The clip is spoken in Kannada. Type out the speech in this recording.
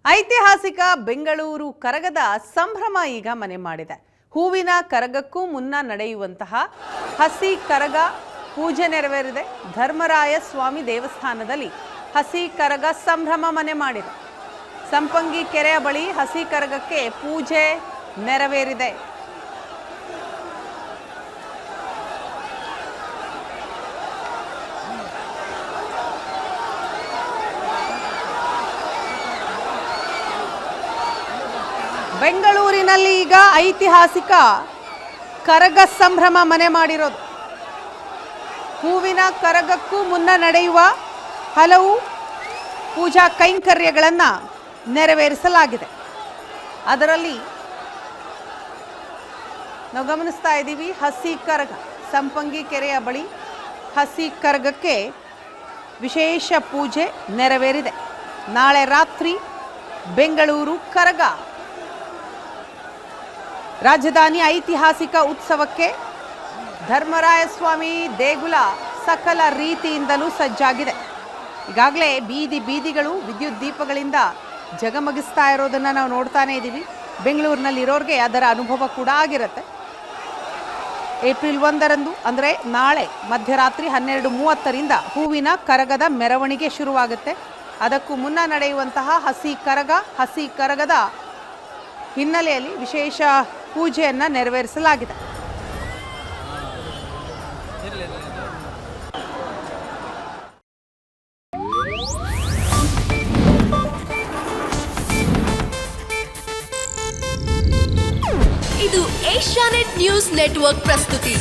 ಐತಿಹಾಸಿಕ ಬೆಂಗಳೂರು ಕರಗದ ಸಂಭ್ರಮ ಈಗ ಮನೆ ಮಾಡಿದೆ. ಹೂವಿನ ಕರಗಕ್ಕೂ ಮುನ್ನ ನಡೆಯುವಂತಹ ಹಸಿ ಕರಗ ಪೂಜೆ ನೆರವೇರಿದೆ. ಧರ್ಮರಾಯ ಸ್ವಾಮಿ ದೇವಸ್ಥಾನದಲ್ಲಿ ಹಸಿ ಕರಗ ಸಂಭ್ರಮ ಮನೆ ಮಾಡಿದೆ. ಸಂಪಂಗಿ ಕೆರೆಯ ಬಳಿ ಹಸಿ ಕರಗಕ್ಕೆ ಪೂಜೆ ನೆರವೇರಿದೆ. ಬೆಂಗಳೂರಿನಲ್ಲಿ ಈಗ ಐತಿಹಾಸಿಕ ಕರಗ ಸಂಭ್ರಮ ಮನೆ ಮಾಡಿರೋದು. ಹೂವಿನ ಕರಗಕ್ಕೂ ಮುನ್ನ ನಡೆಯುವ ಹಲವು ಪೂಜಾ ಕೈಂಕರ್ಯಗಳನ್ನು ನೆರವೇರಿಸಲಾಗಿದೆ. ಅದರಲ್ಲಿ ನಾವು ಗಮನಿಸ್ತಾ ಇದ್ದೀವಿ, ಹಸಿ ಕರಗ ಸಂಪಂಗಿ ಕೆರೆಯ ಬಳಿ ಹಸಿ ಕರಗಕ್ಕೆ ವಿಶೇಷ ಪೂಜೆ ನೆರವೇರಿದೆ. ನಾಳೆ ರಾತ್ರಿ ಬೆಂಗಳೂರು ಕರಗ ರಾಜಧಾನಿ ಐತಿಹಾಸಿಕ ಉತ್ಸವಕ್ಕೆ ಧರ್ಮರಾಯ ಸ್ವಾಮಿ ದೇಗುಲ ಸಕಲ ರೀತಿಯಿಂದಲೂ ಸಜ್ಜಾಗಿದೆ. ಈಗಾಗಲೇ ಬೀದಿಗಳು ವಿದ್ಯುತ್ ದೀಪಗಳಿಂದ ಜಗಮಗಿಸ್ತಾ ಇರೋದನ್ನು ನಾವು ನೋಡ್ತಾನೆ ಇದ್ದೀವಿ. ಬೆಂಗಳೂರಿನಲ್ಲಿರೋರಿಗೆ ಅದರ ಅನುಭವ ಕೂಡ ಆಗಿರುತ್ತೆ. ಏಪ್ರಿಲ್ 1ರಂದು ಅಂದರೆ ನಾಳೆ ಮಧ್ಯರಾತ್ರಿ 12:30ರಿಂದ ಹೂವಿನ ಕರಗದ ಮೆರವಣಿಗೆ ಶುರುವಾಗುತ್ತೆ. ಅದಕ್ಕೂ ಮುನ್ನ ನಡೆಯುವಂತಹ ಹಸಿ ಕರಗದ ಹಿನ್ನೆಲೆಯಲ್ಲಿ ವಿಶೇಷ ಪೂಜೆಯನ್ನು ನೆರವೇರಿಸಲಾಗಿದೆ. ಇದು ಏಷ್ಯಾನೆಟ್ ನ್ಯೂಸ್ ನೆಟ್ವರ್ಕ್ ಪ್ರಸ್ತುತಿ.